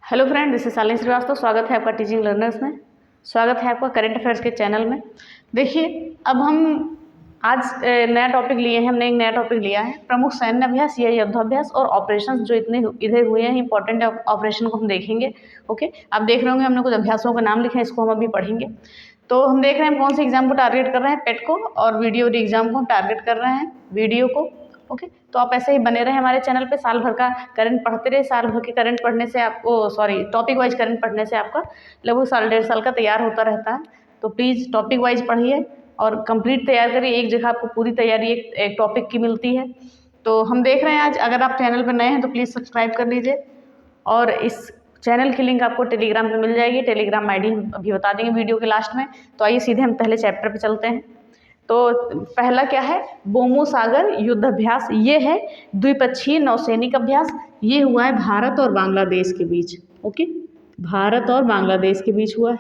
Hello friend, this is Shalini Shrivastava. स्वागत है आपका टीचिंग लर्नर्स में। स्वागत है आपका करंट अफेयर्स के चैनल में। देखिए, अब हम आज नया टॉपिक लिए हैं। हमने एक नया टॉपिक लिया है प्रमुख सैन्य अभ्यास या युद्धाभ्यास और ऑपरेशंस जो इतने इधर हुए हैं, इंपॉर्टेंट ऑपरेशन को हम देखेंगे। ओके, आप देख रहे होंगे हमने कुछ अभ्यासों का नाम लिखे हैं, इसको हम अभी पढ़ेंगे। तो हम देख रहे हैं हम कौन से एग्जाम को टारगेट कर रहे हैं, पेट को, और वीडियो एग्जाम को हम टारगेट कर रहे हैं, वीडियो को। ओके, तो आप ऐसे ही बने रहे हमारे चैनल पे, साल भर का करंट पढ़ते रहे। साल भर के करंट पढ़ने से आपको टॉपिक वाइज करंट पढ़ने से आपका लगभग साल डेढ़ साल का तैयार होता रहता है। तो प्लीज़ टॉपिक वाइज पढ़िए और कंप्लीट तैयार करिए। एक जगह आपको पूरी तैयारी एक टॉपिक की मिलती है। तो हम देख रहे हैं आज, अगर आप चैनल पर नए हैं तो प्लीज़ सब्सक्राइब कर लीजिए, और इस चैनल की लिंक आपको टेलीग्राम पे मिल जाएगी। टेलीग्राम आईडी हम अभी बता देंगे वीडियो के लास्ट में। तो आइए सीधे हम पहले चैप्टर पे चलते हैं। तो पहला क्या है, बोमो सागर युद्धाभ्यास। ये है द्विपक्षीय नौसैनिक अभ्यास। ये हुआ है भारत और बांग्लादेश के बीच। ओके, भारत और बांग्लादेश के बीच हुआ है।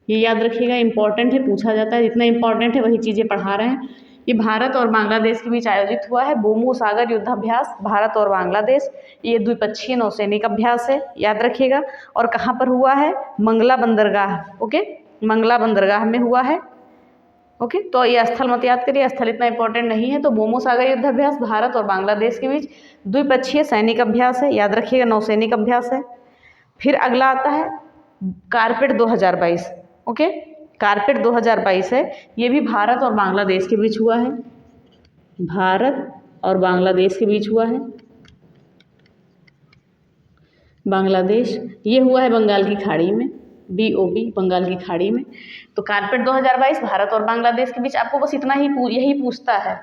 ये याद रखिएगा, इंपॉर्टेंट है, पूछा जाता है। जितना इंपॉर्टेंट है वही चीज़ें पढ़ा रहे हैं। ये भारत और बांग्लादेश के बीच आयोजित हुआ है बोमो सागर युद्धाभ्यास, भारत और बांग्लादेश। ये द्विपक्षीय नौसैनिक अभ्यास है, याद रखिएगा। और कहाँ पर हुआ है, मंगला बंदरगाह। ओके, मंगला बंदरगाह में हुआ है। ओके, तो ये स्थल मत याद करिए, स्थल इतना इंपॉर्टेंट नहीं है। तो बोमो सागर युद्धाभ्यास भारत और बांग्लादेश के बीच द्विपक्षीय सैनिक अभ्यास है, याद रखिएगा, नौसैनिक अभ्यास है। फिर अगला आता है कारपेट 2022। ओके, कारपेट 2022 है, ये भी भारत और बांग्लादेश के बीच हुआ है। भारत और बांग्लादेश के बीच हुआ है। बांग्लादेश, ये हुआ है बंगाल की खाड़ी में, BOB, बंगाल की खाड़ी में। तो कारपेट 2022 भारत और बांग्लादेश के बीच। आपको बस इतना ही यही पूछता है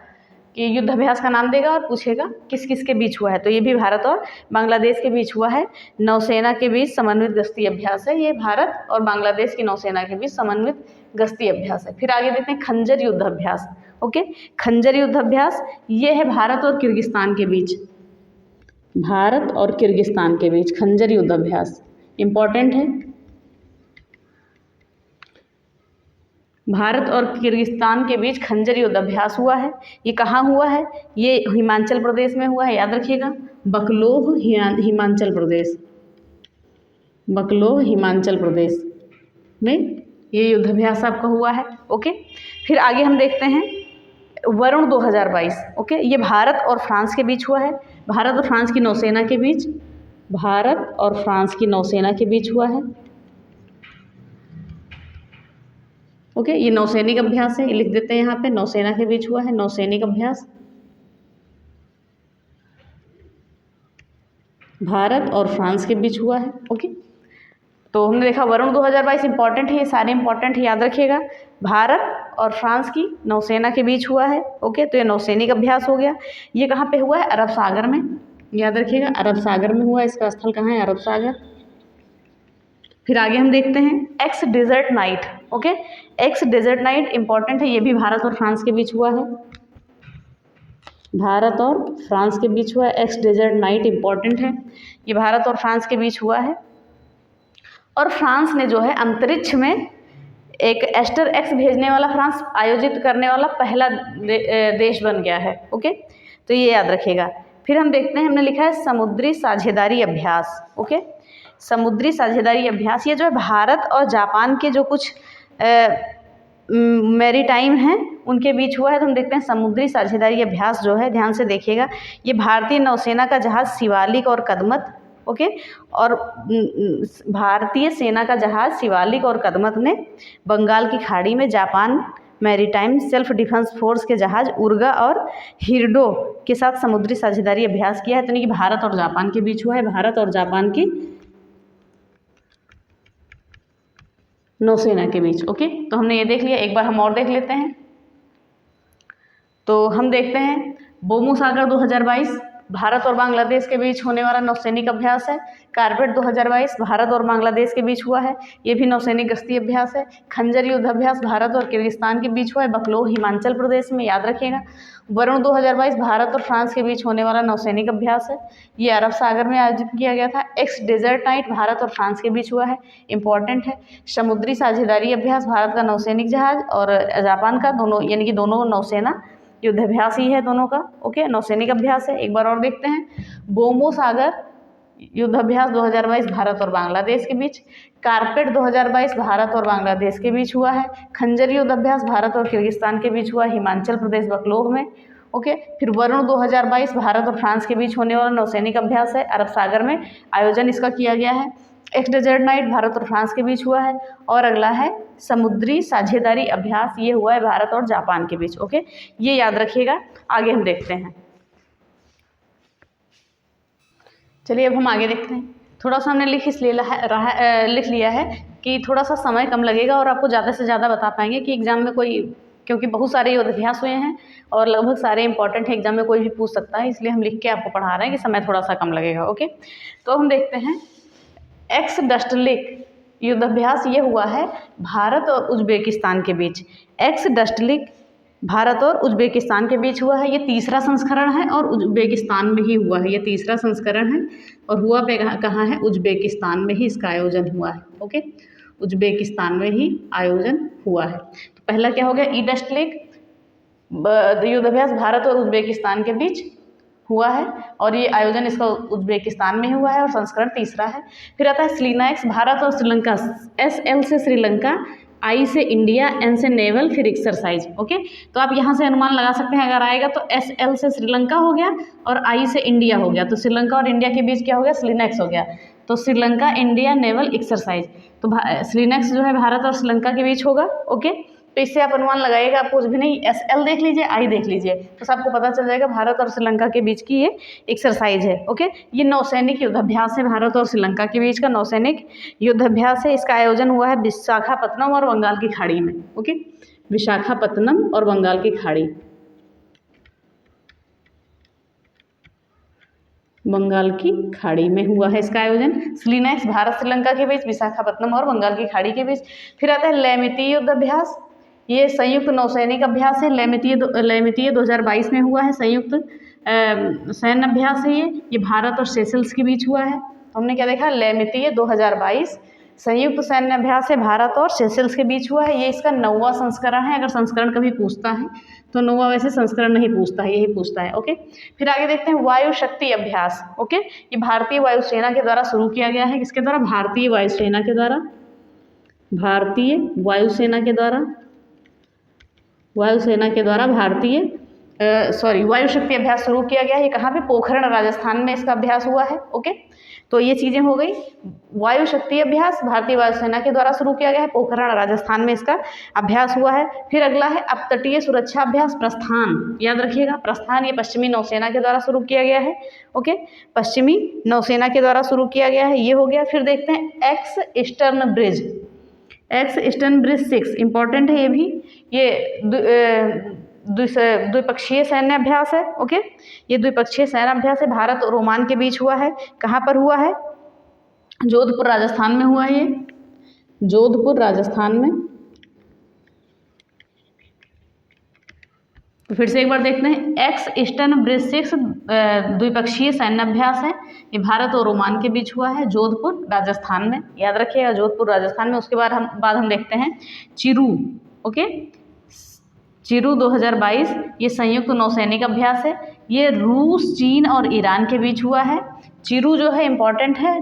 कि युद्धाभ्यास का नाम देगा और पूछेगा किस किस के बीच हुआ है। तो ये भी भारत और बांग्लादेश के बीच हुआ है। नौसेना के बीच समन्वित गश्ती अभ्यास है। ये भारत और बांग्लादेश की नौसेना के बीच समन्वित गश्ती अभ्यास है। फिर आगे देखते हैं खंजर युद्धाभ्यास। ओके, खंजर युद्धाभ्यास ये है भारत और किर्गिस्तान के बीच। भारत और किर्गिस्तान के बीच खंजर युद्धाभ्यास इंपॉर्टेंट है। भारत और किर्गिस्तान के बीच खंजर युद्धाभ्यास हुआ है। ये कहाँ हुआ है, ये हिमाचल प्रदेश में हुआ है, याद रखिएगा। बकलोह, हिमाचल प्रदेश, बकलोह हिमाचल प्रदेश में ये युद्धाभ्यास आपका हुआ है। ओके, फिर आगे हम देखते हैं वरुण 2022। ओके, ये भारत और फ्रांस के बीच हुआ है। भारत और फ्रांस की नौसेना के बीच, भारत और फ्रांस की नौसेना के बीच हुआ है। ओके, ये नौसैनिक अभ्यास है, ये लिख देते हैं यहाँ पे, नौसेना के बीच हुआ है, नौसैनिक अभ्यास भारत और फ्रांस के बीच हुआ है। ओके, तो हमने देखा वरुण 2022 इंपॉर्टेंट है, ये सारे इंपॉर्टेंट है, याद रखिएगा। भारत और फ्रांस की नौसेना के बीच हुआ है। ओके, तो ये नौसैनिक अभ्यास हो गया। ये कहाँ पे हुआ है, अरब सागर में, याद रखिएगा, अरब सागर में हुआ है। इसका स्थल कहाँ है, अरब सागर। फिर आगे हम देखते हैं ex desert knight. Okay, ex desert knight important है, ये भी भारत और फ्रांस के बीच हुआ है। भारत और फ्रांस के बीच हुआ है। एक्स डेजर्ट नाइट इंपॉर्टेंट है, ये भारत और फ्रांस के बीच हुआ है। और फ्रांस ने जो है अंतरिक्ष में एक एस्टर एक्स भेजने वाला, फ्रांस आयोजित करने वाला पहला देश बन गया है। ओके, तो ये याद रखिएगा। फिर हम देखते हैं, हमने लिखा है समुद्री साझेदारी अभ्यास। ओके, समुद्री साझेदारी अभ्यास, ये जो है भारत और जापान के जो कुछ मैरीटाइम हैं उनके बीच हुआ है। तो हम देखते हैं समुद्री साझेदारी अभ्यास जो है, ध्यान से देखिएगा। ये भारतीय नौसेना का जहाज़ शिवालिक और कदमत, ओके, और भारतीय सेना का जहाज़ शिवालिक और कदमत ने बंगाल की खाड़ी में Japan maritime self defence force के जहाज़ उर्गा और हिरडो के साथ समुद्री साझेदारी अभ्यास किया है। तो नहीं कि भारत और जापान के बीच हुआ है, भारत और जापान की नौसेना के बीच। ओके, तो हमने ये देख लिया, एक बार हम और देख लेते हैं। तो हम देखते हैं बोमो सागर 2022 भारत और बांग्लादेश के बीच होने वाला नौसैनिक अभ्यास है। कारपेट 2022 भारत और बांग्लादेश के बीच हुआ है, ये भी नौसैनिक गश्ती अभ्यास है। खंजर युद्धाभ्यास भारत और किर्गिस्तान के बीच हुआ है, बकलोह हिमाचल प्रदेश में, याद रखिएगा। वरुण 2022 भारत और फ्रांस के बीच होने वाला नौसैनिक अभ्यास है, ये अरब सागर में आयोजित किया गया था। एक्स डेजर्ट नाइट भारत और फ्रांस के बीच हुआ है, इंपॉर्टेंट है। समुद्री साझेदारी अभ्यास भारत का नौसैनिक जहाज और जापान का, दोनों यानी कि दोनों नौसेना युद्धाभ्यास ही है दोनों का। ओके, नौसैनिक अभ्यास है। एक बार और देखते हैं बोमो सागर युद्धाभ्यास 2022 भारत और बांग्लादेश के बीच। कारपेट 2022 भारत और बांग्लादेश के बीच हुआ है। खंजर युद्धाभ्यास भारत और किर्गिस्तान के बीच हुआ हिमाचल प्रदेश बकलोह में। ओके, फिर वरुण 2022 भारत और फ्रांस के बीच होने वाला नौसैनिक अभ्यास है, अरब सागर में आयोजन इसका किया गया है। एक्स डेजर्ट नाइट भारत और फ्रांस के बीच हुआ है। और अगला है समुद्री साझेदारी अभ्यास, ये हुआ है भारत और जापान के बीच। ओके, ये याद रखिएगा। आगे हम देखते हैं। चलिए अब हम आगे देखते हैं। थोड़ा सा हमने लिख लिया है कि थोड़ा सा समय कम लगेगा और आपको ज़्यादा से ज़्यादा बता पाएंगे कि एग्जाम में कोई, क्योंकि बहुत सारे युद्धाभ्यास हुए हैं और लगभग सारे इंपॉर्टेंट है, एग्जाम में कोई भी पूछ सकता है, इसलिए हम लिख के आपको पढ़ा रहे हैं कि समय थोड़ा सा कम लगेगा। ओके, तो हम देखते हैं एक्स डस्टलिक युद्धाभ्यास ये हुआ है भारत और उज्बेकिस्तान के बीच। एक्स डस्टलिक भारत और उज्बेकिस्तान के बीच हुआ है, ये तीसरा संस्करण है और उज्बेकिस्तान में ही हुआ है, ये तीसरा संस्करण है और हुआ पे कहाँ है, उज्बेकिस्तान में ही इसका आयोजन हुआ है। ओके, उज्बेकिस्तान में ही आयोजन हुआ है। तो पहला क्या हो गया, ई डस्टलिक युद्धाभ्यास भारत और उज्बेकिस्तान के बीच हुआ है और ये आयोजन इसका उज्बेकिस्तान में हुआ है और संस्करण तीसरा है। फिर आता है स्लीनाएक्स भारत और श्रीलंका, SL से श्रीलंका, I से इंडिया, N से नेवल, फिर एक्सरसाइज। ओके, तो आप यहाँ से अनुमान लगा सकते हैं, अगर आएगा तो SL से श्रीलंका हो गया और I से इंडिया हो गया, तो श्रीलंका और इंडिया के बीच क्या हो गया, स्लीनेक्स हो गया। तो श्रीलंका इंडिया नेवल एक्सरसाइज, तो स्लीनेक्स जो है भारत और श्रीलंका के बीच होगा। ओके, तो इससे आप अनुमान लगाइएगा, आप कुछ भी नहीं, SL देख लीजिए, I देख लीजिए, तो सबको पता चल जाएगा भारत और श्रीलंका के बीच की ये एक्सरसाइज है। ओके, ये नौसैनिक युद्धाभ्यास है, भारत और श्रीलंका के बीच का नौसैनिक युद्धाभ्यास है। इसका आयोजन हुआ है विशाखापत्तनम और बंगाल की खाड़ी में। ओके, विशाखापत्तनम और बंगाल की खाड़ी, बंगाल की खाड़ी में हुआ है इसका आयोजन। स्लीनेक्स भारत श्रीलंका के बीच, विशाखापत्तनम और बंगाल की खाड़ी के बीच। फिर आता है लैमितीय युद्धाभ्यास, ये संयुक्त नौसैनिक अभ्यास है, लैमितीय 2022 में हुआ है, संयुक्त सैन्य अभ्यास है ये भारत और सेशल्स के बीच हुआ है। तो हमने क्या देखा, लैमितीय 2022 संयुक्त सैन्य अभ्यास है, भारत और सेशल्स के बीच हुआ है, ये इसका 9वां संस्करण है। अगर संस्करण कभी पूछता है तो 9वां, वैसे संस्करण नहीं पूछता है, यही पूछता है। ओके, फिर आगे देखते हैं वायु शक्ति अभ्यास। ओके, ये भारतीय वायुसेना के द्वारा शुरू किया गया है, किसके द्वारा, भारतीय वायुसेना के द्वारा, भारतीय वायुसेना के द्वारा, वायुसेना के द्वारा भारतीय वायु शक्ति अभ्यास शुरू किया गया है। ये कहाँ पे, पोखरण राजस्थान में इसका अभ्यास हुआ है। ओके, तो ये चीज़ें हो गई। वायु शक्ति अभ्यास भारतीय वायुसेना के द्वारा शुरू किया गया है, पोखरण राजस्थान में इसका अभ्यास हुआ है। फिर अगला है अपतटीय सुरक्षा अभ्यास प्रस्थान, याद रखिएगा, प्रस्थान ये पश्चिमी नौसेना के द्वारा शुरू किया गया है। ओके, पश्चिमी नौसेना के द्वारा शुरू किया गया है, ये हो गया। फिर देखते हैं x eastern bridge, x eastern bridge 6 important है ये भी, ये द्विपक्षीय सैन्य अभ्यास है। ओके, ये द्विपक्षीय सैन्य अभ्यास है, भारत और ओमान के बीच हुआ है। कहाँ पर हुआ है, जोधपुर राजस्थान में हुआ है, ये जोधपुर राजस्थान में। तो फिर से एक बार देखते हैं, एक्स ईस्टर्न ब्रिज 6 द्विपक्षीय सैन्य अभ्यास है, ये भारत और ओमान के बीच हुआ है, जोधपुर राजस्थान में, याद रखिएगा, जोधपुर राजस्थान में। उसके बाद हम देखते हैं चिरू। ओके, चिरू 2022 ये संयुक्त नौसैनिक अभ्यास है, ये रूस, चीन और ईरान के बीच हुआ है। चिरू जो है इंपॉर्टेंट है,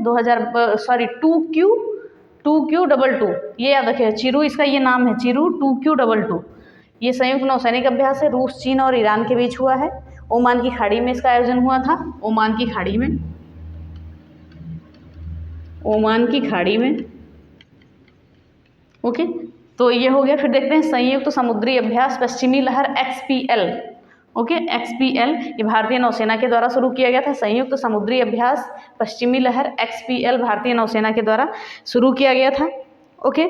2Q22, ये याद रखिएगा, चिरू इसका ये नाम है, चिरू 2Q22, ये संयुक्त नौसैनिक अभ्यास है, रूस, चीन और ईरान के बीच हुआ है। ओमान की खाड़ी में इसका आयोजन हुआ था, ओमान की खाड़ी में, ओमान की खाड़ी में। ओके, तो ये हो गया। फिर देखते हैं संयुक्त समुद्री अभ्यास पश्चिमी लहर XPL। ओके, XPL ये भारतीय नौसेना के द्वारा शुरू किया गया था, संयुक्त समुद्री अभ्यास पश्चिमी लहर XPL भारतीय नौसेना के द्वारा शुरू किया गया था। ओके,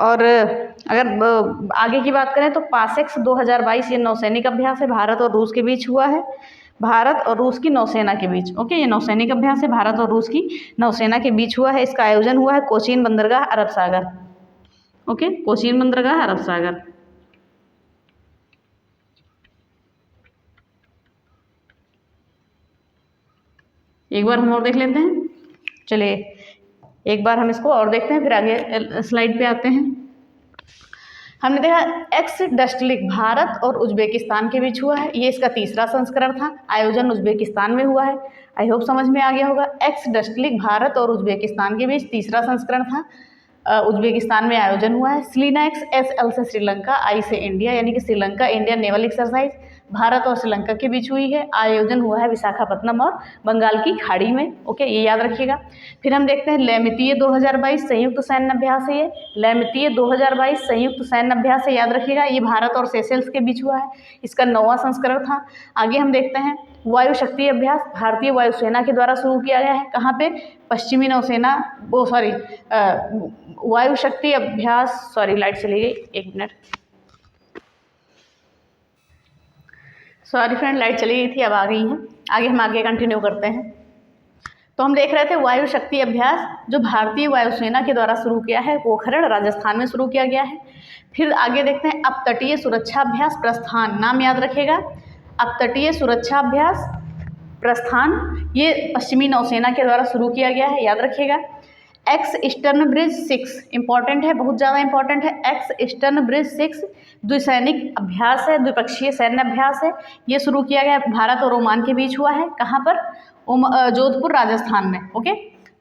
और अगर आगे की बात करें तो पासेक्स 2022 ये नौसैनिक अभ्यास है, भारत और रूस के बीच हुआ है, भारत और रूस की नौसेना के बीच। ओके, ये नौसैनिक अभ्यास है, भारत और रूस की नौसेना के बीच हुआ है, इसका आयोजन हुआ है कोचीन बंदरगाह, अरब सागर। ओके, कोचीन बंदरगाह, अरब सागर। एक बार हम और देख लेते हैं, चलिए एक बार हम इसको और देखते हैं, फिर आगे स्लाइड पे आते हैं। हमने देखा एक्स डस्टलिक भारत और उज्बेकिस्तान के बीच हुआ है, ये इसका तीसरा संस्करण था, आयोजन उज्बेकिस्तान में हुआ है। आई होप समझ में आ गया होगा। एक्स डस्टलिक भारत और उज्बेकिस्तान के बीच तीसरा संस्करण था, उज्बेकिस्तान में आयोजन हुआ है। सेलिना एक्स SL से श्रीलंका, आई से इंडिया, यानी कि Sri Lanka India naval exercise Bharat और श्रीलंका के बीच हुई है, आयोजन हुआ है विशाखापत्तनम और बंगाल की खाड़ी में। ओके, ये याद रखिएगा। फिर हम देखते हैं लैमितीय 2022 संयुक्त सैन्य अभ्यास है। ये लैमितीय 2022 संयुक्त सैन्य अभ्यास है, याद रखिएगा। ये भारत और सेशेल्स के बीच हुआ है, इसका 9वां संस्करण था। आगे हम देखते हैं वायु शक्ति अभ्यास, भारतीय वायुसेना के द्वारा शुरू किया गया है। कहाँ पे? पश्चिमी नौसेना, वायु शक्ति अभ्यास, लाइट चली गई, 1 मिनट, सॉरी फ्रेंड, लाइट चली गई थी, अब आ गई है। हम आगे कंटिन्यू करते हैं। तो हम देख रहे थे वायु शक्ति अभ्यास जो भारतीय वायुसेना के द्वारा शुरू किया है, पोखरण राजस्थान में शुरू किया गया है। फिर आगे देखते हैं अपतटीय सुरक्षा अभ्यास प्रस्थान, नाम याद रखेगा, अपतटीय सुरक्षा अभ्यास प्रस्थान, ये पश्चिमी नौसेना के द्वारा शुरू किया गया है, याद रखिएगा। एक्स ईस्टर्न ब्रिज 6 इंपॉर्टेंट है, बहुत ज़्यादा इंपॉर्टेंट है। एक्स ईस्टर्न ब्रिज 6 द्विसैनिक अभ्यास है, द्विपक्षीय सैन्य अभ्यास है। ये शुरू किया गया भारत और ओमान के बीच हुआ है। कहाँ पर? जोधपुर राजस्थान में। ओके,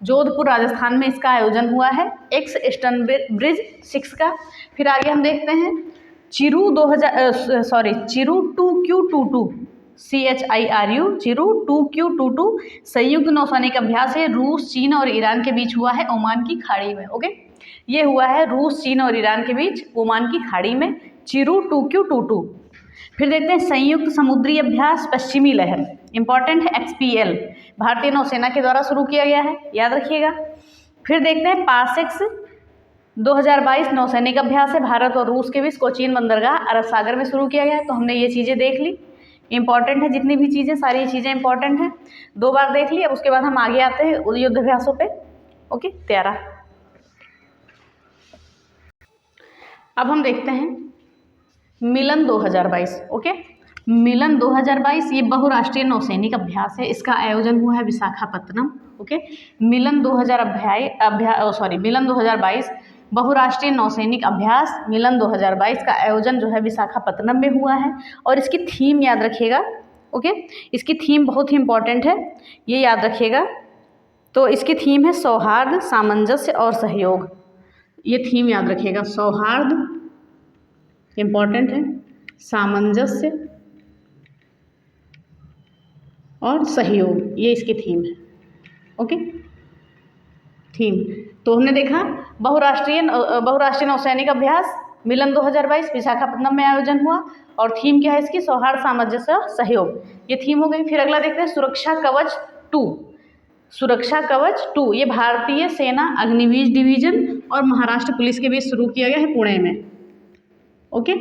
जोधपुर राजस्थान में इसका आयोजन हुआ है, एक्स ईस्टर्न ब्रिज 6 का। फिर आगे हम देखते हैं चिरू 2Q22 CHIRU चिरू 2Q22 संयुक्त नौसैनिक अभ्यास है, रूस, चीन और ईरान के बीच हुआ है ओमान की खाड़ी में। ओके, ये हुआ है रूस, चीन और ईरान के बीच ओमान की खाड़ी में, चिरू 2Q22। फिर देखते हैं संयुक्त समुद्री अभ्यास पश्चिमी लहर, इंपॉर्टेंट है, XPL भारतीय नौसेना के द्वारा शुरू किया गया है, याद रखिएगा। फिर देखते हैं पासेक्स 2022 नौसैनिक अभ्यास है, भारत और रूस के बीच कोचीन बंदरगाह अरब सागर में शुरू किया गया है। तो हमने ये चीज़ें देख ली, इंपॉर्टेंट है, जितनी भी चीज़ें, सारी चीज़ें इंपॉर्टेंट हैं, 2 बार देख ली। अब उसके बाद हम आगे आते हैं युद्ध अभ्यासों पे। ओके, 13। अब हम देखते हैं मिलन 2022। ओके, मिलन 2022 ये बहुराष्ट्रीय नौसैनिक अभ्यास है, इसका आयोजन हुआ है विशाखापत्तनम। ओके, मिलन 2022 बहुराष्ट्रीय नौसैनिक अभ्यास मिलन 2022 का आयोजन जो है विशाखापत्तनम में हुआ है। और इसकी थीम याद रखिएगा। ओके, इसकी थीम बहुत ही इंपॉर्टेंट है, ये याद रखिएगा। तो इसकी थीम है सौहार्द, सामंजस्य और सहयोग। ये थीम याद रखिएगा, सौहार्द इंपॉर्टेंट है, सामंजस्य और सहयोग, ये इसकी थीम है। Okay, theme. तो हमने देखा बहुराष्ट्रीय नौसैनिक अभ्यास मिलन 2022 विशाखापत्तनम में आयोजन हुआ, और थीम क्या है इसकी? सौहार्द, सामंजस्य और सहयोग, ये थीम हो गई। फिर अगला देखते हैं सुरक्षा कवच 2। सुरक्षा कवच 2 ये भारतीय सेना अग्निवीर डिवीजन और महाराष्ट्र पुलिस के बीच शुरू किया गया है, पुणे में। ओके,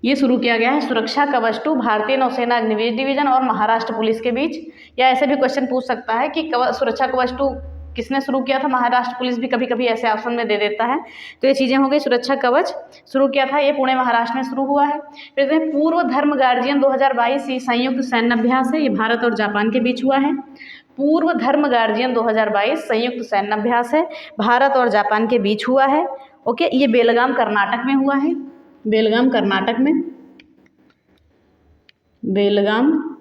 ये शुरू किया गया है सुरक्षा कवच 2 भारतीय नौसेना अग्निवीर डिवीजन और महाराष्ट्र पुलिस के बीच। या ऐसे भी क्वेश्चन पूछ सकता है कि सुरक्षा कवच 2 किसने शुरू किया था? महाराष्ट्र पुलिस भी कभी कभी ऐसे ऑप्शन में दे देता है। तो ये चीज़ें हो गई, सुरक्षा कवच शुरू किया था, ये पुणे महाराष्ट्र में शुरू हुआ है। फिर पूर्व धर्म गार्जियन 2022 ये संयुक्त सैन्य अभ्यास है, ये भारत और जापान के बीच हुआ है। पूर्व धर्म गार्जियन 2022 संयुक्त सैन्य अभ्यास है, भारत और जापान के बीच हुआ है। ओके, ये बेलगाम कर्नाटक में हुआ है, बेलगाम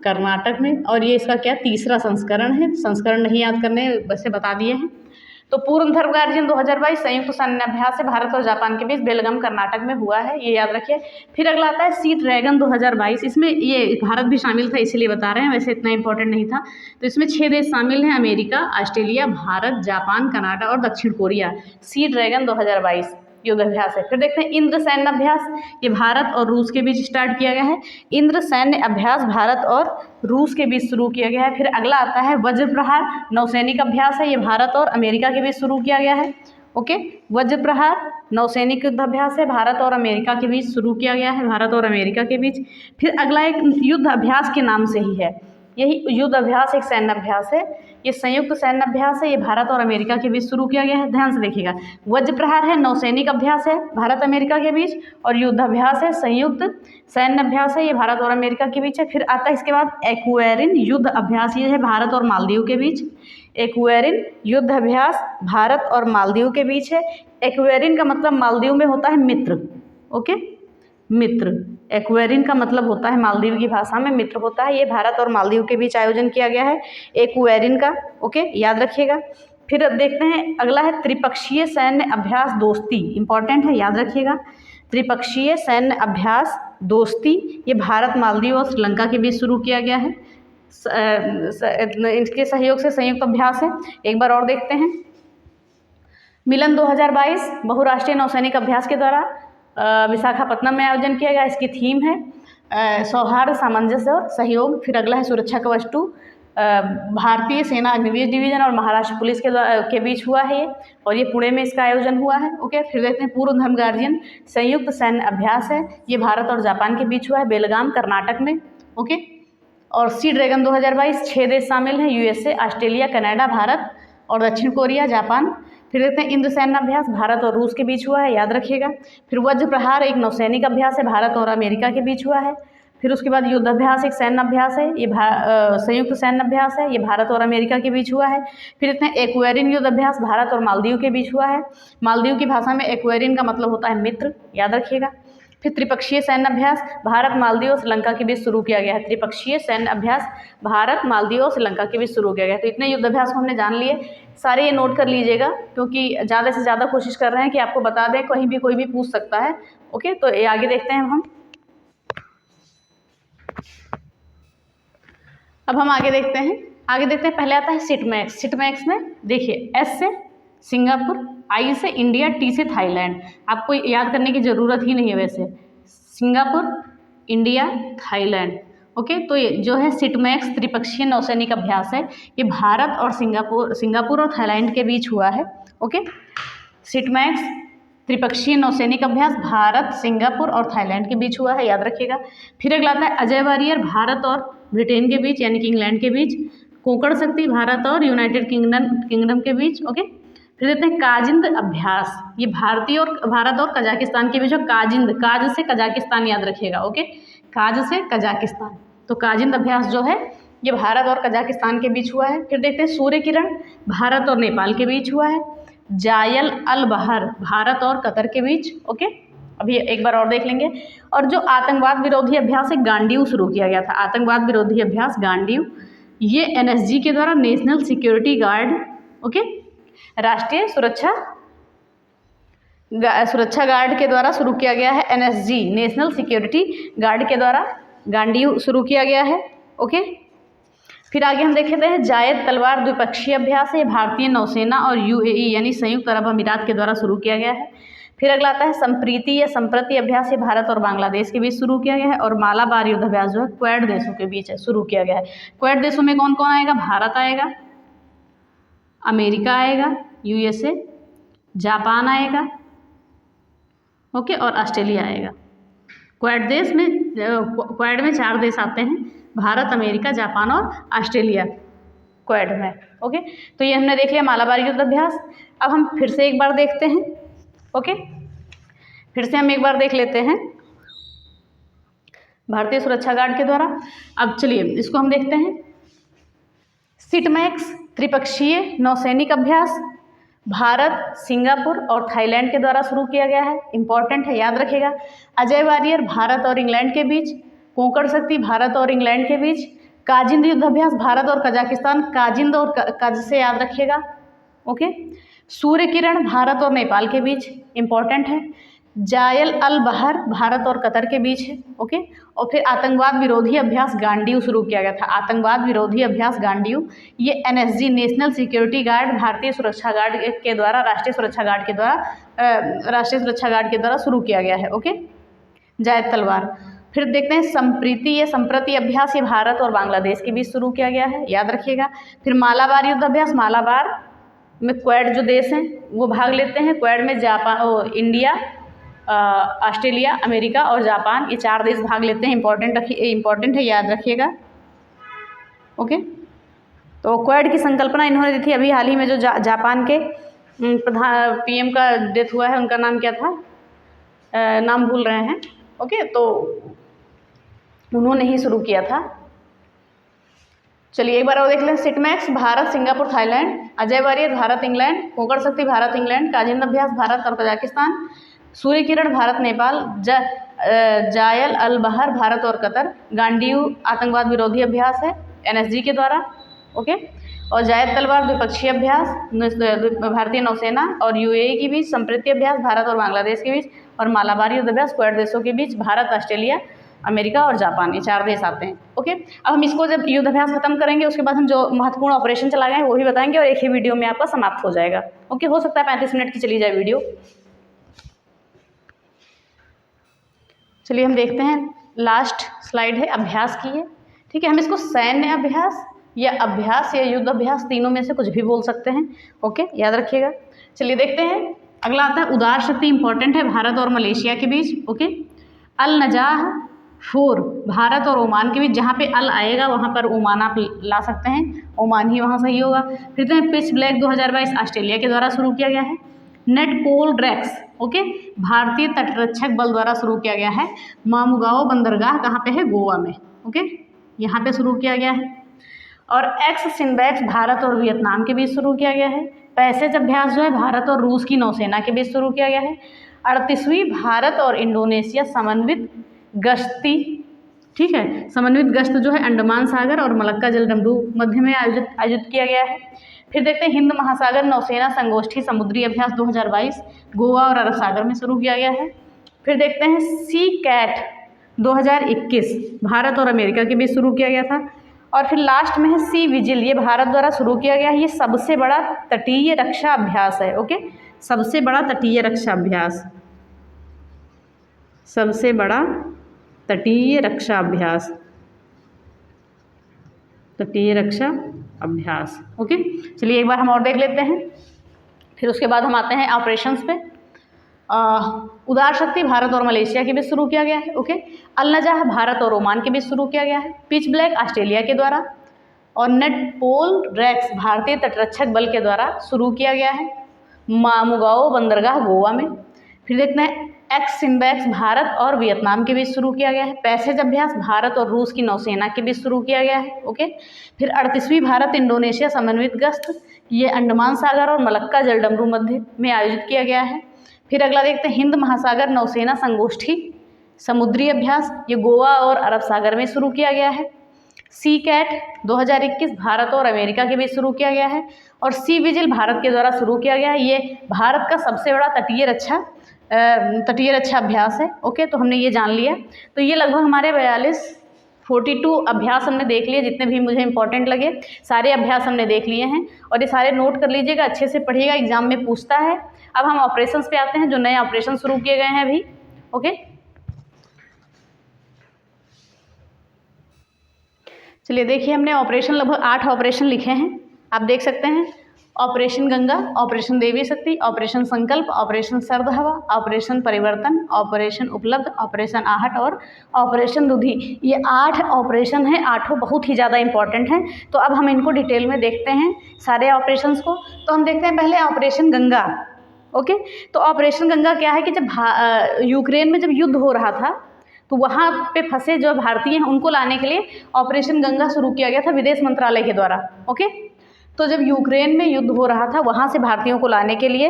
कर्नाटक में, और ये इसका क्या? तीसरा संस्करण है। संस्करण नहीं याद करने, वैसे बता दिए हैं। तो पूर्व धर्म गार्जियन 2022 संयुक्त सैन्य अभ्यास है, भारत और जापान के बीच, बेलगाम कर्नाटक में हुआ है, ये याद रखिए। फिर अगला आता है सी ड्रैगन 2022, इसमें ये भारत भी शामिल था, इसीलिए बता रहे हैं, वैसे इतना इंपॉर्टेंट नहीं था। तो इसमें 6 देश शामिल हैं, America, Australia, Bharat, Japan, Canada और दक्षिण कोरिया। सी ड्रैगन 2022 युद्ध अभ्यास है। फिर देखते हैं इंद्र सैन्य अभ्यास, ये भारत और रूस के बीच स्टार्ट किया गया है। इंद्र सैन्य अभ्यास भारत और रूस के बीच शुरू किया गया है। फिर अगला आता है वज्र प्रहार नौसैनिक अभ्यास है, ये भारत और अमेरिका के बीच शुरू किया गया है। ओके, वज्र प्रहार नौसैनिक युद्ध अभ्यास है, भारत और अमेरिका के बीच शुरू किया गया है, भारत और अमेरिका के बीच। फिर अगला एक युद्ध अभ्यास के नाम से ही है, यही युद्ध अभ्यास एक सैन्य अभ्यास है, ये संयुक्त सैन्य अभ्यास है, ये भारत और अमेरिका के बीच शुरू किया गया है। ध्यान से देखिएगा, वज्र प्रहार है नौसैनिक अभ्यास है भारत अमेरिका के बीच, और युद्ध अभ्यास है संयुक्त सैन्य अभ्यास है, ये भारत और अमेरिका के बीच है। फिर आता है इसके बाद एक्वेरिन युद्ध अभ्यास, ये है भारत और मालदीव के बीच। एक्वेरिन युद्ध अभ्यास भारत और मालदीव के बीच है। एक्वेरिन का मतलब मालदीव में होता है मित्र। ओके, मित्र। एक्वेरिन का मतलब होता है मालदीव की भाषा में मित्र होता है। ये भारत और मालदीव के बीच आयोजन किया गया है एक्वेरिन का। ओके, याद रखिएगा। फिर अब देखते हैं अगला है त्रिपक्षीय सैन्य अभ्यास दोस्ती, इंपॉर्टेंट है, याद रखिएगा। त्रिपक्षीय सैन्य अभ्यास दोस्ती ये भारत, मालदीव और श्रीलंका के बीच शुरू किया गया है। इसके सहयोग से संयुक्त अभ्यास है। एक बार और देखते हैं। मिलन 2022 बहुराष्ट्रीय नौसैनिक अभ्यास के द्वारा विशाखापट्टनम में आयोजन किया गया। इसकी थीम है सौहार्द, सामंजस्य और सहयोग। फिर अगला है सुरक्षा कवच 2, भारतीय सेना अग्निवीर डिवीजन और महाराष्ट्र पुलिस के बीच हुआ है ये, और ये पुणे में इसका आयोजन हुआ है। ओके, फिर देखते हैं पूर्व धर्म गार्जियन संयुक्त सैन्य अभ्यास है। ये भारत और जापान के बीच हुआ है बेलगाम कर्नाटक में। ओके, और सी ड्रैगन 2022 6 देश शामिल हैं, यूएसए, ऑस्ट्रेलिया, कनाडा, भारत और दक्षिण कोरिया, जापान। फिर देखते हैं इंद्र सैन्य अभ्यास भारत और रूस के बीच हुआ है, याद रखिएगा। फिर वज्र प्रहार एक नौसैनिक अभ्यास है, भारत और अमेरिका के बीच हुआ है। फिर उसके बाद युद्धाभ्यास एक सैन्य अभ्यास है, ये संयुक्त सैन्य अभ्यास है, ये भारत और अमेरिका के बीच हुआ है। फिर इतने एक्वेरिन युद्ध अभ्यास भारत और मालदीव के बीच हुआ है। मालदीव की भाषा में एक्वेरिन का मतलब होता है मित्र, याद रखिएगा। फिर त्रिपक्षीय सैन्य अभ्यास भारत, मालदीव और श्रीलंका के बीच शुरू किया गया है। त्रिपक्षीय सैन्य अभ्यास भारत, मालदीव और श्रीलंका के बीच शुरू किया गया है। तो इतने युद्ध अभ्यास को हमने जान लिए, सारे ये नोट कर लीजिएगा, क्योंकि ज़्यादा से ज़्यादा कोशिश कर रहे हैं कि आपको बता दें, कहीं भी कोई भी पूछ सकता है। ओके, तो ये आगे देखते हैं हम। अब हम आगे देखते हैं पहले आता है सिटमैक्स। सिटमैक्स में देखिए एस से सिंगापुर, आई से इंडिया, टी से थाईलैंड। आपको याद करने की ज़रूरत ही नहीं है वैसे, सिंगापुर, इंडिया, थाईलैंड। ओके, तो ये जो है सिटमैक्स त्रिपक्षीय नौसैनिक अभ्यास है, ये भारत और सिंगापुर और थाईलैंड के बीच हुआ है। ओके, सिटमैक्स त्रिपक्षीय नौसैनिक अभ्यास भारत, सिंगापुर और थाईलैंड के बीच हुआ है, याद रखिएगा। फिर अगला आता है अजय वारियर भारत और ब्रिटेन के बीच यानी कि इंग्लैंड के बीच, कोंकण शक्ति भारत और यूनाइटेड किंगडम के बीच। ओके, फिर देते हैं काजिंद अभ्यास, ये भारत और कजाकिस्तान के बीच हो। काजिंद, काज से कजाकिस्तान, याद रखिएगा। ओके, काज से कजाकिस्तान, तो काजिंद अभ्यास जो है ये भारत और कजाकिस्तान के बीच हुआ है। फिर देखते हैं सूर्य किरण भारत और नेपाल के बीच हुआ है। जायल अल बहर भारत और कतर के बीच। ओके, अभी एक बार और देख लेंगे। और जो आतंकवाद विरोधी अभ्यास है गांडीव शुरू किया गया था, आतंकवाद विरोधी अभ्यास गांडीव, ये एनएसजी के द्वारा, नेशनल सिक्योरिटी गार्ड, ओके, राष्ट्रीय सुरक्षा गार्ड के द्वारा शुरू किया गया है। एनएसजी, नेशनल सिक्योरिटी गार्ड के द्वारा गांडीव शुरू किया गया है। ओके, फिर आगे हम देखते हैं जायद तलवार द्विपक्षीय अभ्यास है, भारतीय नौसेना और यूएई यानी संयुक्त अरब अमीरात के द्वारा शुरू किया गया है। फिर अगला आता है संप्रीति या संप्रति अभ्यास, ये भारत और बांग्लादेश के बीच शुरू किया गया है। और मालाबार युद्ध अभ्यास जो है क्वेड देशों के बीच है, शुरू किया गया है। क्वेड देशों में कौन कौन आएगा? भारत आएगा, अमेरिका आएगा, यूएसए, जापान आएगा, ओके, और ऑस्ट्रेलिया आएगा। क्वेड में 4 देश आते हैं, भारत, अमेरिका, जापान और ऑस्ट्रेलिया क्वेड में। ओके, तो ये हमने देख लिया मालाबार युद्ध अभ्यास। अब हम फिर से एक बार देखते हैं। ओके, फिर से हम एक बार देख लेते हैं भारतीय सुरक्षा गार्ड के द्वारा। अब चलिए इसको हम देखते हैं। सिटमैक्स त्रिपक्षीय नौसैनिक अभ्यास भारत, सिंगापुर और थाईलैंड के द्वारा शुरू किया गया है, इंपॉर्टेंट है, याद रखिएगा। अजय वारियर भारत और इंग्लैंड के बीच, कोंकण शक्ति भारत और इंग्लैंड के बीच, काजिंद युद्धाभ्यास भारत और कजाकिस्तान, काजिंद और कज से याद रखिएगा। ओके, सूर्य किरण भारत और नेपाल के बीच, इंपॉर्टेंट है। जायल अल बहर भारत और कतर के बीच है। ओके, और फिर आतंकवाद विरोधी अभ्यास गांडीव शुरू किया गया था, आतंकवाद विरोधी अभ्यास गांडीव, ये एनएसजी, नेशनल सिक्योरिटी गार्ड, भारतीय सुरक्षा गार्ड के द्वारा, राष्ट्रीय सुरक्षा गार्ड के द्वारा शुरू किया गया है। ओके, जायद तलवार। फिर देखते हैं संप्रीति या संप्रति अभ्यास, ये भारत और बांग्लादेश के बीच शुरू किया गया है, याद रखिएगा। फिर मालाबार युद्ध अभ्यास, मालाबार में क्वेड जो देश हैं वो भाग लेते हैं। क्वेड में जापान, इंडिया, ऑस्ट्रेलिया, अमेरिका और जापान, ये 4 देश भाग लेते हैं। इंपॉर्टेंट है, याद रखिएगा। ओके, तो क्वेड की संकल्पना इन्होंने दी थी। अभी हाल ही में जो जापान के पीएम का डेथ हुआ है, उनका नाम क्या था, नाम भूल रहे हैं। ओके, तो उन्होंने ही शुरू किया था। चलिए एक बार और देख लें। SITMEX Bharat, Singapore, Thailand, Ajay warrior Bharat, England, Konkan Shakti Bharat, England, Kazind अभ्यास भारत और कजाकिस्तान, सूर्य किरण भारत, नेपाल, जायल अल बहर भारत और कतर, गांडीव आतंकवाद विरोधी अभ्यास है NSG के द्वारा, ओके। और जायद तलवार द्विपक्षीय अभ्यास भारतीय नौसेना और UAE के बीच, संप्रीति अभ्यास भारत और बांग्लादेश के बीच, और मालाबार युद्ध अभ्यास क्वाड देशों के बीच, भारत, ऑस्ट्रेलिया, अमेरिका और जापान, ये 4 देश आते हैं, ओके। अब हम इसको जब युद्ध अभ्यास खत्म करेंगे उसके बाद हम जो महत्वपूर्ण ऑपरेशन चला गए वो भी बताएंगे और एक ही वीडियो में आपका समाप्त हो जाएगा, ओके। हो सकता है 35 मिनट की चली जाए वीडियो। चलिए हम देखते हैं, लास्ट स्लाइड है अभ्यास की है, ठीक है। हम इसको सैन्य अभ्यास या युद्ध अभ्यास तीनों में से कुछ भी बोल सकते हैं, ओके, याद रखिएगा। चलिए देखते हैं, अगला आता है उदार शक्ति, इंपॉर्टेंट है, भारत और मलेशिया के बीच, ओके। अल नजाह 4 भारत और ओमान के बीच, जहाँ पे अल आएगा वहाँ पर ओमान आप ला सकते हैं, ओमान ही वहाँ सही होगा। फिर पिच ब्लैक 2022 ऑस्ट्रेलिया के द्वारा शुरू किया गया है। नेट पोल ड्रैक्स, ओके, भारतीय तटरक्षक बल द्वारा शुरू किया गया है। मामुगाओ बंदरगाह कहाँ पे है? गोवा में, ओके, यहाँ पे शुरू किया गया है। और एक्स सिनबैक्स भारत और वियतनाम के बीच शुरू किया गया है। पैसेज अभ्यास जो है भारत और रूस की नौसेना के बीच शुरू किया गया है। 38वीं भारत और इंडोनेशिया समन्वित गश्ती, ठीक है, समन्वित गश्त जो है अंडमान सागर और मलक्का जलदंडू मध्य में आयोजित किया गया है। फिर देखते हैं हिंद महासागर नौसेना संगोष्ठी समुद्री अभ्यास 2022 गोवा और अरब सागर में शुरू किया गया है। फिर देखते हैं सी कैट 2021 भारत और अमेरिका के बीच शुरू किया गया था। और फिर लास्ट में है सी विजिल, ये भारत द्वारा शुरू किया गया है। ये सबसे बड़ा तटीय रक्षा अभ्यास है, ओके, सबसे बड़ा तटीय रक्षा अभ्यास, सबसे बड़ा तटीय रक्षा अभ्यास, तटीय रक्षा अभ्यास, ओके। चलिए एक बार हम और देख लेते हैं, फिर उसके बाद हम आते हैं ऑपरेशंस पे। उदार शक्ति भारत और मलेशिया के बीच शुरू किया गया है, ओके। अल नजाह भारत और ओमान के बीच शुरू किया गया है। पिच ब्लैक ऑस्ट्रेलिया के द्वारा और नेट पोल ड्रैक्स भारतीय तटरक्षक बल के द्वारा शुरू किया गया है। मामुगाओ बंदरगाह गोवा में। फिर देखते हैं एक्स सिनबैक्स भारत और वियतनाम के बीच शुरू किया गया है। पैसेज अभ्यास भारत और रूस की नौसेना के बीच शुरू किया गया है, ओके। फिर 38वीं भारत इंडोनेशिया समन्वित गश्त, ये अंडमान सागर और मलक्का जलदंडू मध्य में आयोजित किया गया है। फिर अगला देखते हैं हिंद महासागर नौसेना संगोष्ठी समुद्री अभ्यास, ये गोवा और अरब सागर में शुरू किया गया है। सी कैट 2021 भारत और अमेरिका के बीच शुरू किया गया है। और सी विजिल भारत के द्वारा शुरू किया गया है। ये भारत का सबसे बड़ा तटीय रक्षा अभ्यास है, ओके। तो हमने ये जान लिया। तो ये लगभग हमारे 42 अभ्यास हमने देख लिए, जितने भी मुझे इंपॉर्टेंट लगे सारे अभ्यास हमने देख लिए हैं। और ये सारे नोट कर लीजिएगा, अच्छे से पढ़िएगा, एग्जाम में पूछता है। अब हम ऑपरेशंस पे आते हैं, जो नए ऑपरेशन शुरू किए गए हैं अभी, ओके। चलिए देखिए, हमने ऑपरेशन लगभग 8 ऑपरेशन लिखे हैं, आप देख सकते हैं। ऑपरेशन गंगा, ऑपरेशन देवी शक्ति, ऑपरेशन संकल्प, ऑपरेशन सर्द हवा, ऑपरेशन परिवर्तन, ऑपरेशन उपलब्ध, ऑपरेशन आहट और ऑपरेशन दुधी, ये 8 ऑपरेशन हैं। 8 बहुत ही ज़्यादा इंपॉर्टेंट हैं। तो अब हम इनको डिटेल में देखते हैं सारे ऑपरेशंस को। तो हम देखते हैं पहले ऑपरेशन गंगा, ओके। तो ऑपरेशन गंगा क्या है कि जब यूक्रेन में जब युद्ध हो रहा था तो वहाँ पे फंसे जो भारतीय हैं उनको लाने के लिए ऑपरेशन गंगा शुरू किया गया था विदेश मंत्रालय के द्वारा, ओके। तो जब यूक्रेन में युद्ध हो रहा था वहाँ से भारतीयों को लाने के लिए,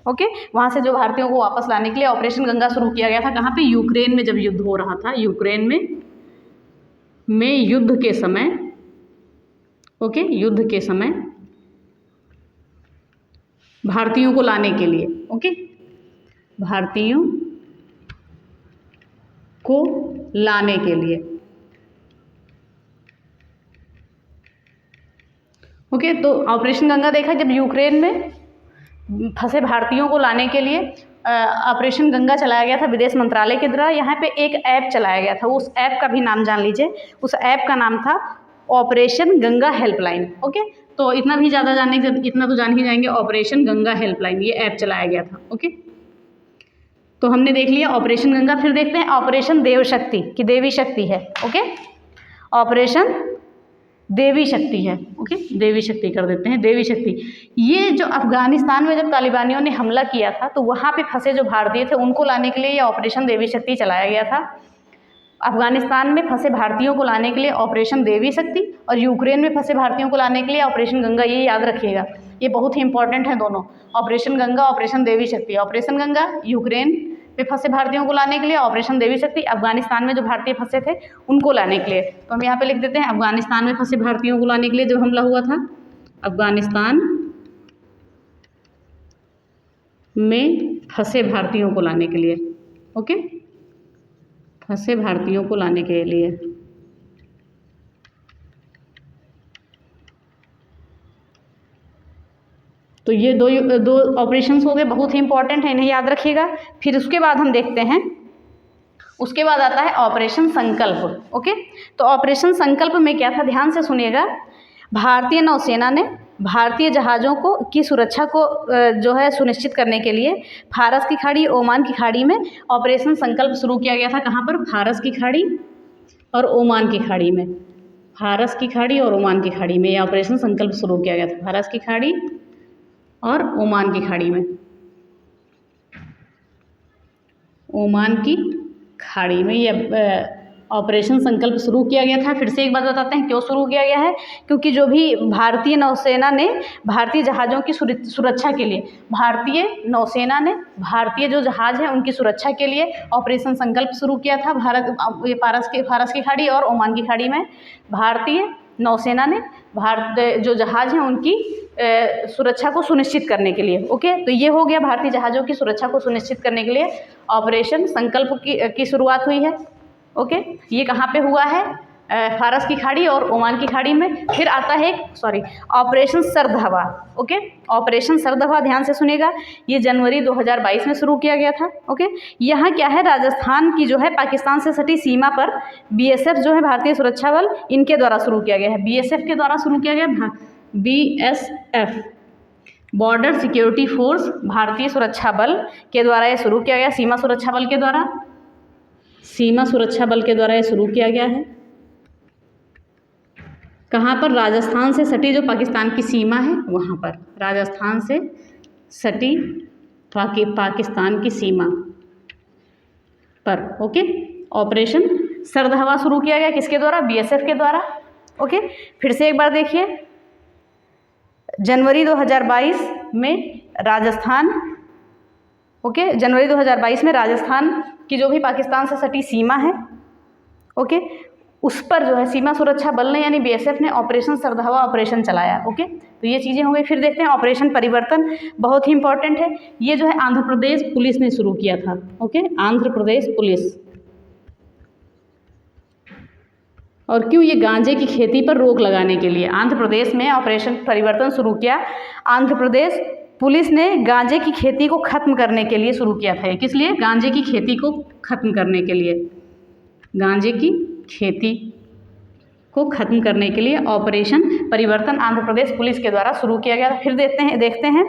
ओके, वहाँ से जो भारतीयों को वापस लाने के लिए ऑपरेशन गंगा शुरू किया गया था। कहाँ पे? यूक्रेन में जब युद्ध हो रहा था, यूक्रेन में युद्ध के समय, ओके, युद्ध के समय भारतीयों को लाने के लिए, ओके, भारतीयों को लाने के लिए, ओके। तो ऑपरेशन गंगा देखा जब यूक्रेन में फंसे भारतीयों को लाने के लिए ऑपरेशन गंगा चलाया गया था विदेश मंत्रालय के द्वारा। यहाँ पे एक ऐप चलाया गया था, उस ऐप का भी नाम जान लीजिए। उस ऐप का नाम था ऑपरेशन गंगा हेल्पलाइन, ओके। तो इतना भी ज़्यादा जानने के, इतना तो जान ही जाएंगे, ऑपरेशन गंगा हेल्पलाइन ये ऐप चलाया गया था, ओके। तो हमने देख लिया ऑपरेशन गंगा। फिर देखते हैं ऑपरेशन देव शक्ति की देवी शक्ति है, ओके। ऑपरेशन देवी शक्ति है, ओके, देवी शक्ति कर देते हैं, देवी शक्ति। ये जो अफगानिस्तान में जब तालिबानियों ने हमला किया था तो वहाँ पे फंसे जो भारतीय थे उनको लाने के लिए ये ऑपरेशन देवी शक्ति चलाया गया था। अफगानिस्तान में फंसे भारतीयों को लाने के लिए ऑपरेशन देवी शक्ति और यूक्रेन में फंसे भारतीयों को लाने के लिए ऑपरेशन गंगा, ये याद रखिएगा, ये बहुत ही इंपॉर्टेंट है दोनों, ऑपरेशन गंगा, ऑपरेशन देवी शक्ति। ऑपरेशन गंगा यूक्रेन पे फंसे भारतीयों को लाने के लिए, ऑपरेशन देवी शक्ति अफगानिस्तान में जो भारतीय फंसे थे उनको लाने के लिए। तो हम यहाँ पे लिख देते हैं अफगानिस्तान में फंसे भारतीयों को लाने के लिए जो हमला हुआ था, अफगानिस्तान में फंसे भारतीयों को लाने के लिए। ओके, फंसे भारतीयों को लाने के लिए। तो ये दो ऑपरेशंस हो गए, बहुत ही इंपॉर्टेंट है, इन्हें याद रखिएगा। फिर उसके बाद हम देखते हैं, उसके बाद आता है ऑपरेशन संकल्प। ओके, तो ऑपरेशन संकल्प में क्या था, ध्यान से सुनिएगा। भारतीय नौसेना ने भारतीय जहाज़ों की सुरक्षा को जो है सुनिश्चित करने के लिए फारस की खाड़ी, ओमान की खाड़ी में ऑपरेशन संकल्प शुरू किया गया था। कहाँ पर? फारस की खाड़ी और ओमान की खाड़ी में। फारस की खाड़ी और ओमान की खाड़ी में यह ऑपरेशन संकल्प शुरू किया गया था, फारस की खाड़ी और ओमान की खाड़ी में। ओमान की खाड़ी में यह ऑपरेशन संकल्प शुरू किया गया था। फिर से एक बात बताते हैं क्यों शुरू किया गया है, क्योंकि जो भी भारतीय नौसेना ने भारतीय जहाज़ों की सुरक्षा के लिए, भारतीय नौसेना ने भारतीय जो जहाज़ हैं उनकी सुरक्षा के लिए ऑपरेशन संकल्प शुरू किया था। फारस की खाड़ी और ओमान की खाड़ी में भारतीय नौसेना ने भारत जो जहाज़ हैं उनकी सुरक्षा को सुनिश्चित करने के लिए। ओके, तो ये हो गया, भारतीय जहाज़ों की सुरक्षा को सुनिश्चित करने के लिए ऑपरेशन संकल्प की शुरुआत हुई है। ओके, ये कहाँ पे हुआ है? फारस की खाड़ी और ओमान की खाड़ी में। फिर आता है ऑपरेशन सरदहवा। ओके, ऑपरेशन सरदहवा ध्यान से सुनिएगा, ये जनवरी 2022 में शुरू किया गया था। ओके, यहाँ क्या है, राजस्थान की जो है पाकिस्तान से सटी सीमा पर BSF जो है भारतीय सुरक्षा बल, इनके द्वारा शुरू किया गया है। BSF के द्वारा शुरू किया गया, BSF बॉर्डर सिक्योरिटी फोर्स, भारतीय सुरक्षा बल के द्वारा ये शुरू किया गया, सीमा सुरक्षा बल के द्वारा, सीमा सुरक्षा बल के द्वारा ये शुरू किया गया है। कहाँ पर? राजस्थान से सटी जो पाकिस्तान की सीमा है वहाँ पर, राजस्थान से सटी पाकिस्तान की सीमा पर। ओके, ऑपरेशन सरदहवा शुरू किया गया, किसके द्वारा? BSF के द्वारा। ओके, फिर से एक बार देखिए, जनवरी 2022 में राजस्थान, ओके, जनवरी 2022 में राजस्थान की जो भी पाकिस्तान से सटी सीमा है, ओके, उस पर जो है सीमा सुरक्षा बल ने यानी BSF ने ऑपरेशन सरदहवा ऑपरेशन चलाया। ओके, तो ये चीज़ें हो गई। फिर देखते हैं ऑपरेशन परिवर्तन, बहुत ही इंपॉर्टेंट है। ये जो है आंध्र प्रदेश पुलिस ने शुरू किया था। Okay, Andhra Pradesh police. और क्यों? ये गांजे की खेती पर रोक लगाने के लिए आंध्र प्रदेश में ऑपरेशन परिवर्तन शुरू किया। आंध्र प्रदेश पुलिस ने गांजे की खेती को ख़त्म करने के लिए शुरू किया था। किस लिए? गांजे की खेती को ख़त्म करने के लिए, गांजे की खेती को ख़त्म करने के लिए ऑपरेशन परिवर्तन आंध्र प्रदेश पुलिस के द्वारा शुरू किया गया था। फिर देखते हैं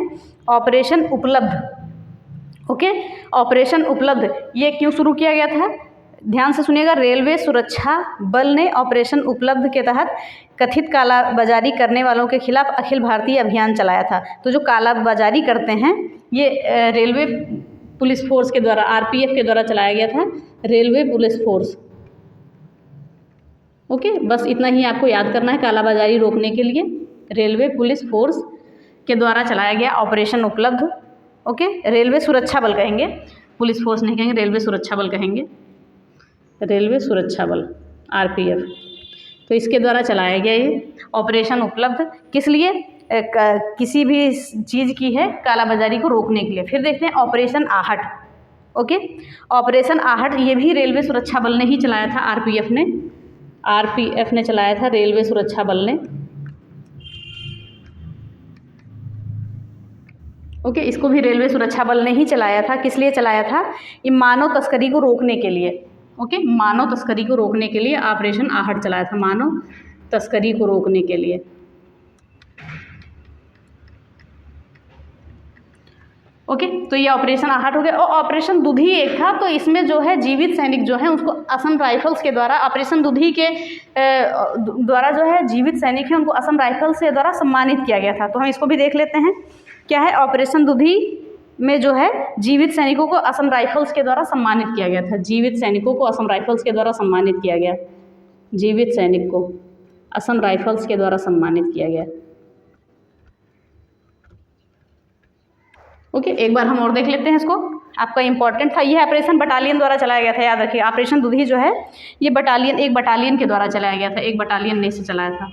ऑपरेशन उपलब्ध। ओके, ऑपरेशन उपलब्ध ये क्यों शुरू किया गया था? ध्यान से सुनिएगा, रेलवे सुरक्षा बल ने ऑपरेशन उपलब्ध के तहत कथित कालाबाजारी करने वालों के खिलाफ अखिल भारतीय अभियान चलाया था। तो जो कालाबाजारी करते हैं ये रेलवे पुलिस फोर्स के द्वारा, RPF के द्वारा चलाया गया था, रेलवे पुलिस फोर्स। ओके, बस इतना ही आपको याद करना है, कालाबाजारी रोकने के लिए रेलवे पुलिस फोर्स के द्वारा चलाया गया ऑपरेशन उपलब्ध। ओके, रेलवे सुरक्षा बल कहेंगे, पुलिस फोर्स नहीं कहेंगे, रेलवे सुरक्षा बल कहेंगे, रेलवे सुरक्षा बल RPF। तो इसके द्वारा चलाया गया ये ऑपरेशन उपलब्ध, किस लिए? किसी भी चीज़ की है कालाबाजारी को रोकने के लिए। फिर देखते हैं ऑपरेशन आहट। ओके, ऑपरेशन आहट ये भी रेलवे सुरक्षा बल ने ही चलाया था, RPF ने चलाया था, रेलवे सुरक्षा बल ने। ओके, इसको भी रेलवे सुरक्षा बल ने ही चलाया था। किस लिए चलाया था? ये मानव तस्करी को रोकने के लिए। ओके, मानव तस्करी को रोकने के लिए ऑपरेशन आहट चलाया था, मानव तस्करी को रोकने के लिए। ओके, तो ये ऑपरेशन आहट हो गया। और ऑपरेशन दुधी एक था, तो इसमें जो है जीवित सैनिक जो है उसको असम राइफल्स के द्वारा, ऑपरेशन दुधी के द्वारा जो है जीवित सैनिक है उनको असम राइफल्स के द्वारा सम्मानित किया गया था। तो हम इसको भी देख लेते हैं, क्या है ऑपरेशन दुधी में जो है जीवित सैनिकों को असम राइफल्स के द्वारा सम्मानित किया गया था। जीवित सैनिकों को असम राइफल्स के द्वारा सम्मानित किया गया, जीवित सैनिक को असम राइफल्स के द्वारा सम्मानित किया गया। ओके, एक बार हम और देख लेते हैं इसको। आपका इम्पॉर्टेंट था। यह ऑपरेशन बटालियन द्वारा चलाया गया था, याद रखिए। ऑपरेशन दुधी जो है ये बटालियन, एक बटालियन के द्वारा चलाया गया था, एक बटालियन ने इसे चलाया था,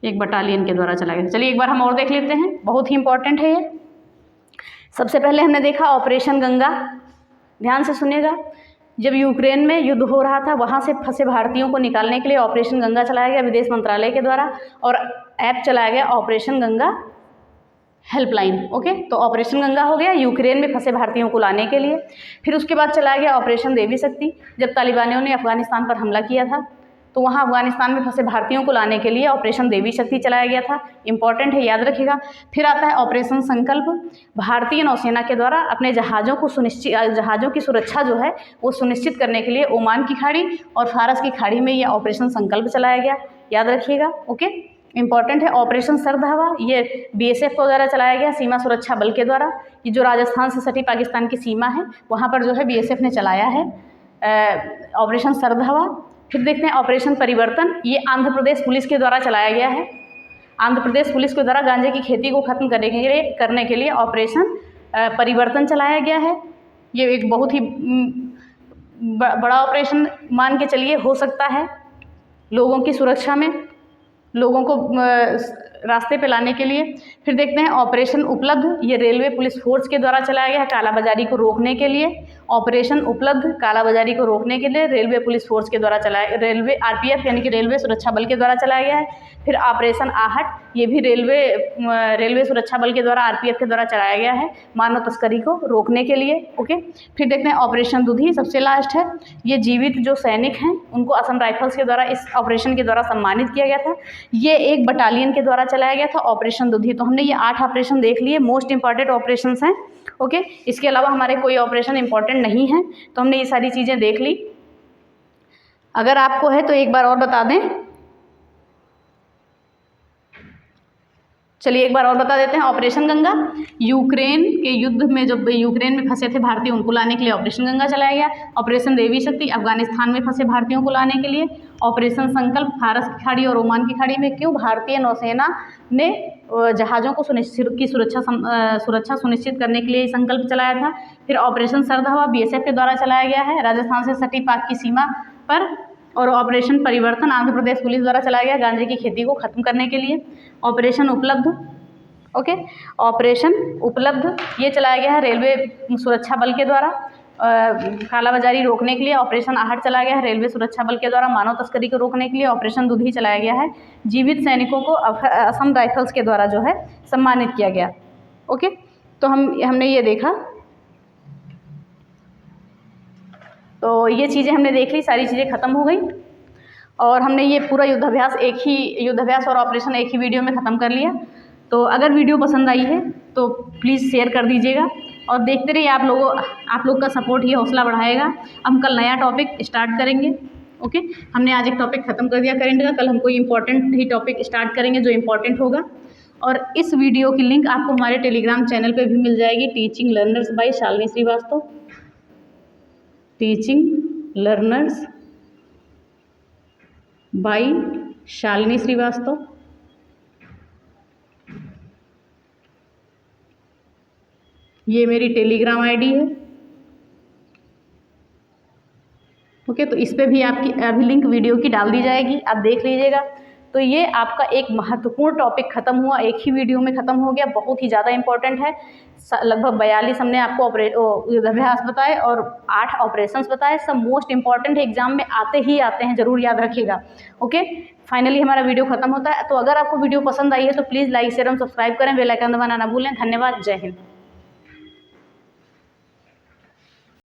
एक बटालियन के द्वारा चलाया गया था। चलिए एक बार हम और देख लेते हैं, बहुत ही इंपॉर्टेंट है ये। सबसे पहले हमने देखा ऑपरेशन गंगा, ध्यान से सुनिएगा। जब यूक्रेन में युद्ध हो रहा था, वहाँ से फंसे भारतीयों को निकालने के लिए ऑपरेशन गंगा चलाया गया विदेश मंत्रालय के द्वारा, और ऐप चलाया गया ऑपरेशन गंगा हेल्पलाइन। ओके, तो ऑपरेशन गंगा हो गया यूक्रेन में फंसे भारतीयों को लाने के लिए। फिर उसके बाद चलाया गया ऑपरेशन देवी शक्ति, जब तालिबानियों ने अफगानिस्तान पर हमला किया था तो वहाँ अफगानिस्तान में फंसे भारतीयों को लाने के लिए ऑपरेशन देवी शक्ति चलाया गया था, इंपॉर्टेंट है, याद रखिएगा। फिर आता है ऑपरेशन संकल्प, भारतीय नौसेना के द्वारा अपने जहाज़ों की सुरक्षा जो है वो सुनिश्चित करने के लिए ओमान की खाड़ी और फारस की खाड़ी में ये ऑपरेशन संकल्प चलाया गया, याद रखिएगा। ओके, इंपॉर्टेंट है। ऑपरेशन सर्द हवा, ये BSF के द्वारा चलाया गया, सीमा सुरक्षा बल के द्वारा। ये जो राजस्थान से सटी पाकिस्तान की सीमा है वहाँ पर जो है BSF ने चलाया है ऑपरेशन सर्द हवा। फिर देखते हैं ऑपरेशन परिवर्तन, ये आंध्र प्रदेश पुलिस के द्वारा चलाया गया है। आंध्र प्रदेश पुलिस के द्वारा गांजे की खेती को खत्म करने के लिए ऑपरेशन परिवर्तन चलाया गया है। ये एक बहुत ही बड़ा ऑपरेशन मान के चलिए, हो सकता है लोगों की सुरक्षा में, लोगों को रास्ते पे लाने के लिए। फिर देखते हैं ऑपरेशन उपलब्ध, ये रेलवे पुलिस फोर्स के द्वारा चलाया गया है कालाबाजारी को रोकने के लिए। ऑपरेशन उपलब्ध कालाबाजारी को रोकने के लिए रेलवे पुलिस फोर्स के द्वारा चलाया, रेलवे RPF यानी कि रेलवे सुरक्षा बल के द्वारा चलाया गया है। फिर ऑपरेशन आहट, ये भी रेलवे सुरक्षा बल के द्वारा RPF के द्वारा चलाया गया है मानव तस्करी को रोकने के लिए। ओके, फिर देखते हैं ऑपरेशन दुधी, सबसे लास्ट है। ये जीवित जो सैनिक हैं उनको असम राइफल्स के द्वारा इस ऑपरेशन के द्वारा सम्मानित किया गया था। ये एक बटालियन के द्वारा चलाया गया था ऑपरेशन दुधी। तो हमने ये 8 ऑपरेशन देख लिए, मोस्ट इंपॉर्टेंट ऑपरेशंस हैं। ओके, इसके अलावा हमारे कोई ऑपरेशन इंपॉर्टेंट नहीं है, तो हमने ये सारी चीज़ें देख ली। अगर आपको है तो एक बार और बता दें। चलिए एक बार और बता देते हैं। ऑपरेशन गंगा, यूक्रेन के युद्ध में जब यूक्रेन में फंसे थे भारतीय, उनको लाने के लिए ऑपरेशन गंगा चलाया गया। ऑपरेशन देवी शक्ति, अफगानिस्तान में फंसे भारतीयों को लाने के लिए। ऑपरेशन संकल्प, फारस की खाड़ी और ओमान की खाड़ी में क्यों भारतीय नौसेना ने जहाज़ों को सुरक्षा सुनिश्चित करने के लिए संकल्प चलाया था। फिर ऑपरेशन सर्द हवा BSF के द्वारा चलाया गया है राजस्थान से सटी पाक की सीमा पर। और ऑपरेशन परिवर्तन आंध्र प्रदेश पुलिस द्वारा चलाया गया गांजे की खेती को खत्म करने के लिए। ऑपरेशन उपलब्ध, ओके, ऑपरेशन उपलब्ध ये चलाया गया है रेलवे सुरक्षा बल के द्वारा कालाबाजारी रोकने के लिए। ऑपरेशन आहट चलाया गया है रेलवे सुरक्षा बल के द्वारा मानव तस्करी को रोकने के लिए। ऑपरेशन दुधी चलाया गया है जीवित सैनिकों को असम राइफल्स के द्वारा जो है सम्मानित किया गया। ओके, तो हमने ये देखा, तो ये चीज़ें हमने देख ली, सारी चीज़ें ख़त्म हो गई और हमने ये पूरा युद्धाभ्यास और ऑपरेशन एक ही वीडियो में ख़त्म कर लिया। तो अगर वीडियो पसंद आई है तो प्लीज़ शेयर कर दीजिएगा और देखते रहिए। आप लोग का सपोर्ट ये हौसला बढ़ाएगा। हम कल नया टॉपिक स्टार्ट करेंगे। ओके, हमने आज एक टॉपिक ख़त्म कर दिया करेंट का, कल हम कोई इंपॉर्टेंट ही टॉपिक स्टार्ट करेंगे जो इम्पॉर्टेंट होगा। और इस वीडियो की लिंक आपको हमारे टेलीग्राम चैनल पर भी मिल जाएगी, teaching learners by Shalini Shrivastava. Teaching learners by Shalini Shrivastava. ये मेरी टेलीग्राम आईडी है। ओके, तो इस पे भी आपकी अभी लिंक वीडियो की डाल दी जाएगी, आप देख लीजिएगा। तो ये आपका एक महत्वपूर्ण टॉपिक खत्म हुआ, एक ही वीडियो में ख़त्म हो गया, बहुत ही ज़्यादा इंपॉर्टेंट है। लगभग 42 हमने आपको युद्धाभ्यास बताए और 8 ऑपरेशंस बताए, सब मोस्ट इंपॉर्टेंट है, एग्जाम में आते हैं, ज़रूर याद रखिएगा। ओके, फाइनली हमारा वीडियो खत्म होता है। तो अगर आपको वीडियो पसंद आई है तो प्लीज़ लाइक शेयर और सब्सक्राइब करें, बेल आइकन दबाना ना भूलें। धन्यवाद, जय हिंद।